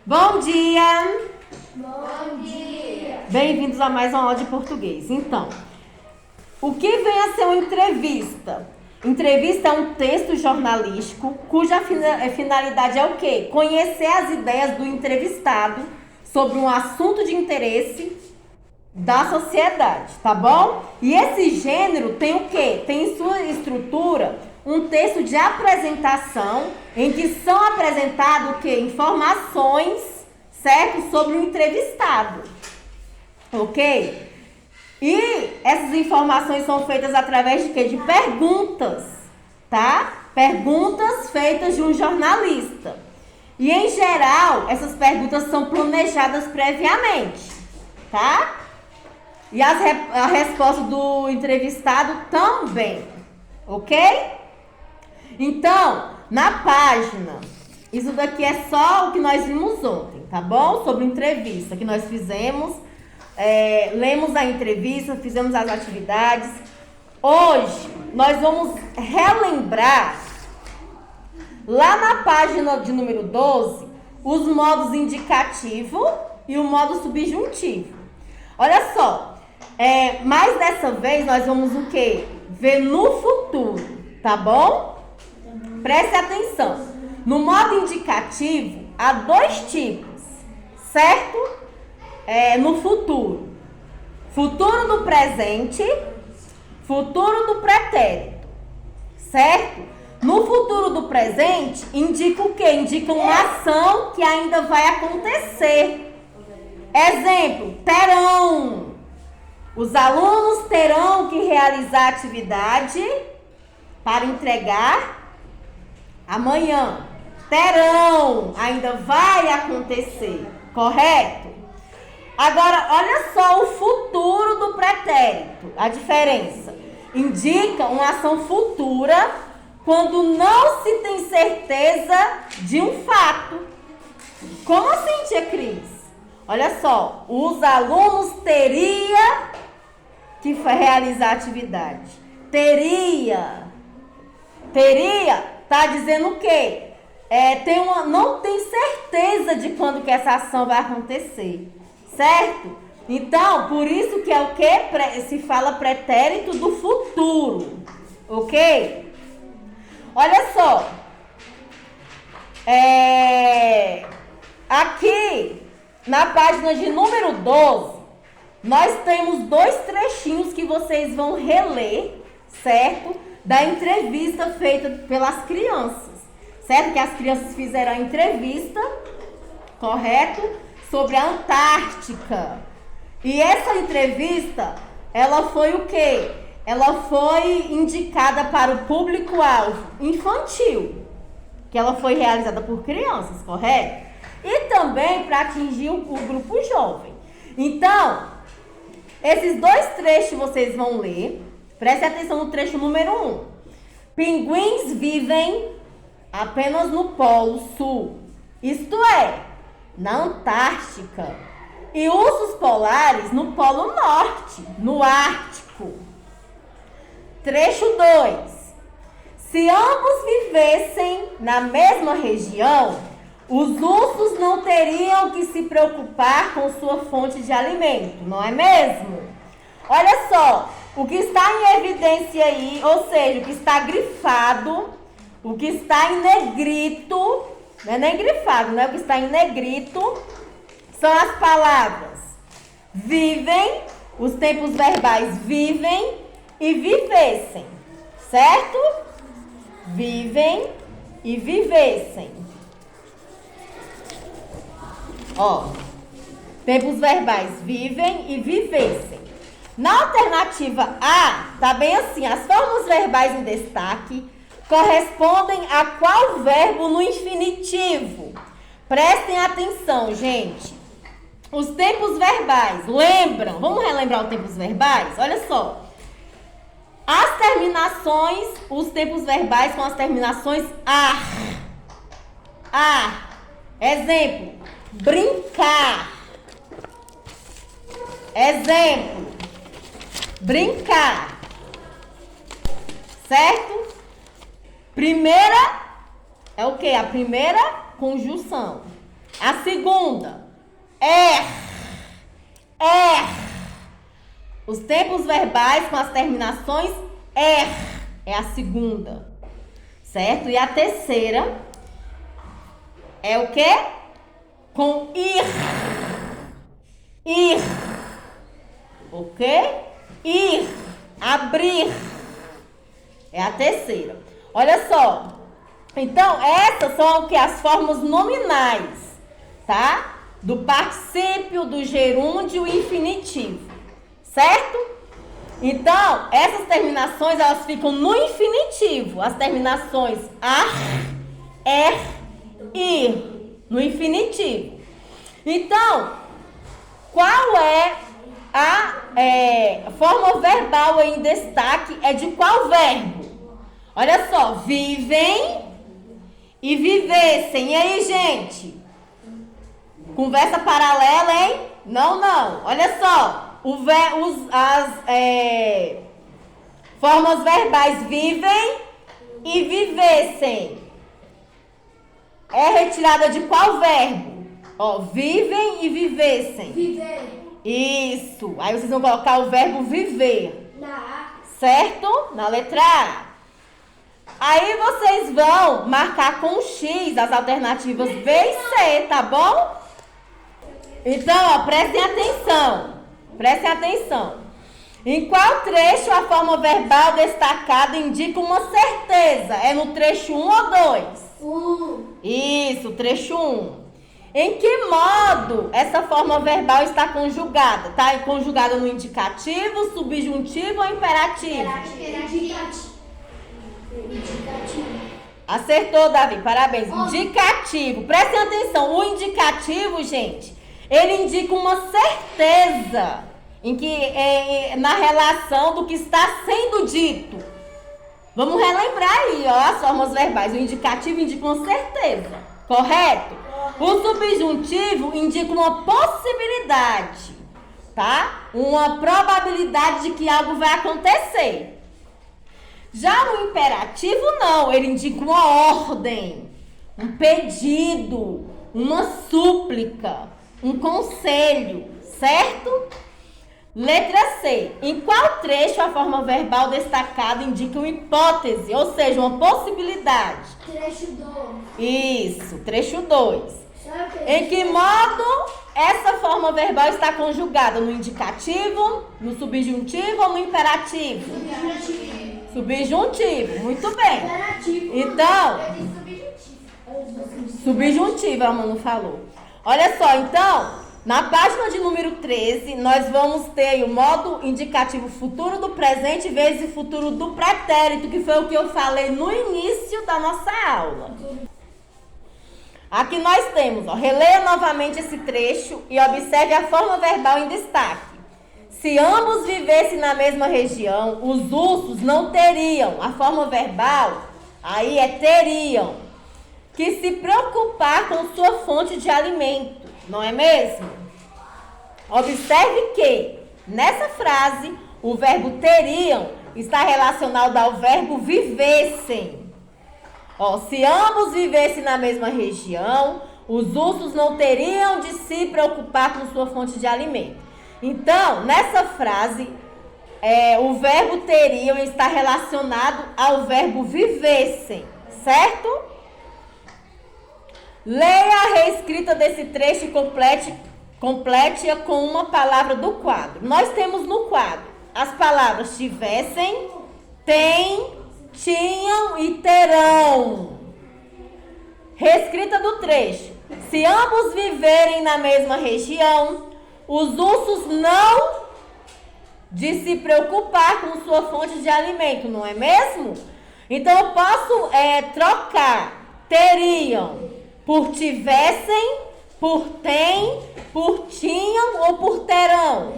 Bom dia! Bom dia! Bem-vindos a mais uma aula de português. Então, o que vem a ser uma entrevista? Entrevista é um texto jornalístico cuja finalidade é o quê? Conhecer as ideias do entrevistado sobre um assunto de interesse da sociedade, tá bom? E esse gênero tem o quê? Tem em sua estrutura um texto de apresentação em que são apresentados o quê? Informações, certo? Sobre o entrevistado, ok? E essas informações são feitas através de quê? De perguntas, tá? Perguntas feitas de um jornalista. E em geral, essas perguntas são planejadas previamente, tá? E a resposta do entrevistado também, ok? Então, na página, isso daqui é só o que nós vimos ontem, tá bom? Sobre entrevista que nós fizemos, lemos a entrevista, fizemos as atividades. Hoje, nós vamos relembrar, lá na página de número 12, os modos indicativo e o modo subjuntivo. Olha só, mas dessa vez nós vamos o quê? Ver no futuro, tá bom? Preste atenção. No modo indicativo, há dois tipos, certo? No futuro. Futuro do presente, futuro do pretérito, certo? No futuro do presente, indica o quê? Indica uma ação que ainda vai acontecer. Exemplo, terão. Os alunos terão que realizar a atividade para entregar amanhã. Terão, ainda vai acontecer, correto? Agora, olha só o futuro do pretérito, a diferença. Indica uma ação futura quando não se tem certeza de um fato. Como assim, tia Cris? Olha só, os alunos teriam que realizar a atividade. Teria, tá dizendo o quê? Não tem certeza de quando que essa ação vai acontecer, certo? Então, por isso que é o quê? Se fala pretérito do futuro, ok? Olha só, aqui na página de número 12, nós temos dois trechinhos que vocês vão reler, certo? Da entrevista feita pelas crianças, certo? Que as crianças fizeram a entrevista, correto? Sobre a Antártica. E essa entrevista, ela foi o quê? Ela foi indicada para o público-alvo infantil, que ela foi realizada por crianças, correto? E também para atingir o grupo jovem. Então, esses dois trechos vocês vão ler. Preste atenção no trecho número 1. Pinguins vivem apenas no Polo Sul, isto é, na Antártica. E ursos polares no Polo Norte, no Ártico. Trecho 2. Se ambos vivessem na mesma região, os ursos não teriam que se preocupar com sua fonte de alimento, não é mesmo? Olha só, o que está em evidência aí, ou seja, o que está grifado, o que está em negrito, não é nem grifado, né? O que está em negrito são as palavras vivem, os tempos verbais vivem e vivessem, certo? Vivem e vivessem. Ó, tempos verbais vivem e vivessem. Na alternativa A, tá bem assim, as formas verbais em destaque correspondem a qual verbo no infinitivo? Prestem atenção, gente. Os tempos verbais, lembram? Vamos relembrar os tempos verbais? Olha só. As terminações, os tempos verbais com as terminações ar. Ar. Exemplo, brincar. Exemplo, brincar. Certo? Primeira é o quê? A primeira conjunção. A segunda, er. Os tempos verbais com as terminações er é a segunda, certo? E a terceira é o quê? Com ir. Ok? Ir, abrir. É a terceira. Olha só. Então, essas são o que? As formas nominais, tá? Do particípio, do gerúndio e infinitivo. Certo? Então, essas terminações, elas ficam no infinitivo. As terminações ar, ir, no infinitivo. Então, qual é a forma verbal em destaque? É de qual verbo? Olha só, vivem e vivessem. E aí, gente? Conversa paralela, hein? Não. Olha só. As formas verbais vivem e vivessem. É retirada de qual verbo? Ó, vivem e vivessem. Viver. Isso. Aí vocês vão colocar o verbo viver. Na A. Certo? Na letra A. Aí vocês vão marcar com X as alternativas B e C, tá bom? Então, ó, prestem atenção. Prestem atenção. Em qual trecho a forma verbal destacada indica uma certeza? É no trecho 1 ou 2? Isso, trecho 1. Em que modo essa forma verbal está conjugada? Está conjugada no indicativo, subjuntivo ou imperativo? Indicativo. Acertou, Davi. Parabéns. Indicativo. Prestem atenção. O indicativo, gente, ele indica uma certeza na relação do que está sendo dito. Vamos relembrar aí, ó, as formas verbais. O indicativo indica uma certeza, correto? O subjuntivo indica uma possibilidade, tá? Uma probabilidade de que algo vai acontecer. Já o imperativo não, ele indica uma ordem, um pedido, uma súplica, um conselho, certo? Letra C. Em qual trecho a forma verbal destacada indica uma hipótese, ou seja, uma possibilidade? Trecho 2. Isso, trecho 2. Em que modo essa forma verbal está conjugada? No indicativo, no subjuntivo ou no imperativo? Subjuntivo, muito bem. Então, subjuntivo, a Manu falou. Olha só, então, na página de número 13, nós vamos ter aí o modo indicativo futuro do presente vezes futuro do pretérito, que foi o que eu falei no início da nossa aula. Aqui nós temos, ó, releia novamente esse trecho e observe a forma verbal em destaque. Se ambos vivessem na mesma região, os ursos não teriam, a forma verbal aí é teriam, que se preocupar com sua fonte de alimento, não é mesmo? Observe que, nessa frase, o verbo teriam está relacionado ao verbo vivessem. Ó, se ambos vivessem na mesma região, os ursos não teriam de se preocupar com sua fonte de alimento. Então, nessa frase, o verbo teriam está relacionado ao verbo vivessem, certo? Leia a reescrita desse trecho e complete-a com uma palavra do quadro. Nós temos no quadro as palavras tivessem, tem, tinham e terão. Reescrita do trecho. Se ambos viverem na mesma região, os ursos não de se preocupar com sua fonte de alimento, não é mesmo? Então eu posso trocar teriam por tivessem, por tem, por tinham ou por terão.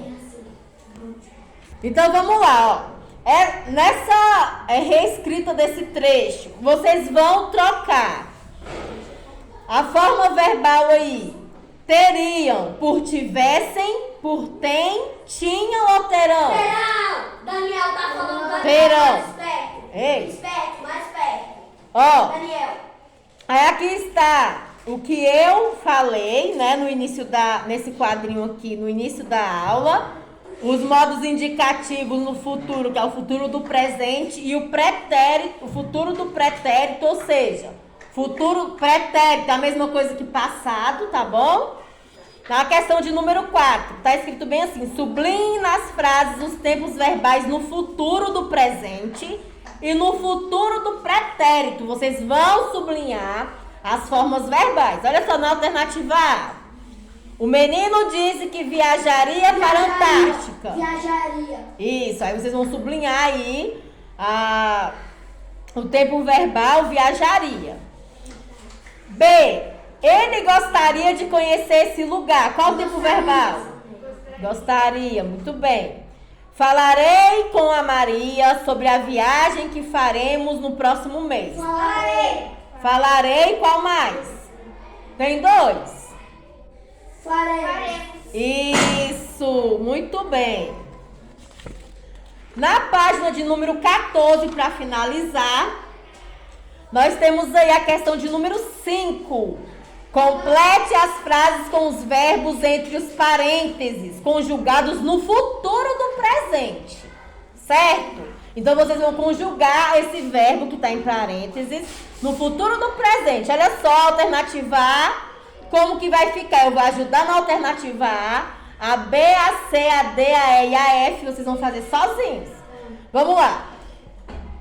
Então vamos lá, ó. Nessa reescrita desse trecho, vocês vão trocar a forma verbal aí. Teriam por tivessem, por tem, tinham ou terão? Terão! Daniel tá falando Daniel. Terão. Mais perto. Ei. Mais perto, mais perto. Ó, Daniel. aí aqui está. o que eu falei, né, nesse quadrinho aqui, no início da aula, os modos indicativos no futuro, que é o futuro do presente, e o pretérito, o futuro do pretérito, ou seja, futuro pretérito é a mesma coisa que passado, tá bom? Então, a questão de número 4, tá escrito bem assim: sublinhe nas frases os tempos verbais no futuro do presente e no futuro do pretérito. Vocês vão sublinhar as formas verbais. Olha só, na alternativa A. O menino disse que viajaria para a Antártica. Viajaria. Isso, aí vocês vão sublinhar aí o tempo verbal viajaria. B. Ele gostaria de conhecer esse lugar. Qual o tempo verbal? Gostaria, muito bem. Falarei com a Maria sobre a viagem que faremos no próximo mês. Farei. Falarei, qual mais? Tem 2. Farei. Isso, muito bem. Na página de número 14, para finalizar, nós temos aí a questão de número 5. Complete as frases com os verbos entre os parênteses, conjugados no futuro do presente. Certo? Então, vocês vão conjugar esse verbo que está em parênteses no futuro do presente. Olha só, a alternativa A, como que vai ficar? Eu vou ajudar na alternativa A B, a C, a D, a E e a F, vocês vão fazer sozinhos. Vamos lá.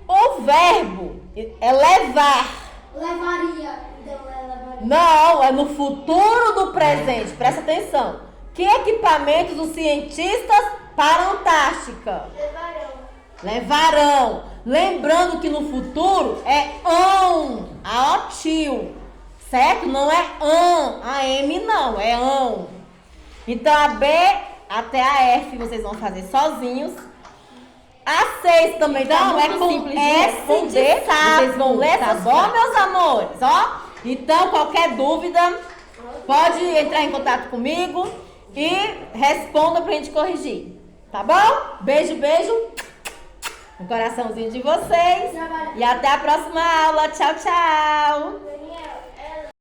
O verbo é levar. Levaria. Então, levaria. Não, é no futuro do presente. Presta atenção. Que equipamentos os cientistas para a Antártica? Levarão. Lembrando que no futuro é a OTIL. Certo? Não é a M não, é ão. Então a B até a F vocês vão fazer sozinhos. A 6 também Então, tá é muito com simples de S de responder. sapo, Vocês vão ler tá essas bom? frases, meus amores, ó. Então, qualquer dúvida, pode entrar em contato comigo e responda pra gente corrigir. Tá bom? Beijo, beijo. Um coraçãozinho de vocês. E até a próxima aula. Tchau, tchau. Daniel.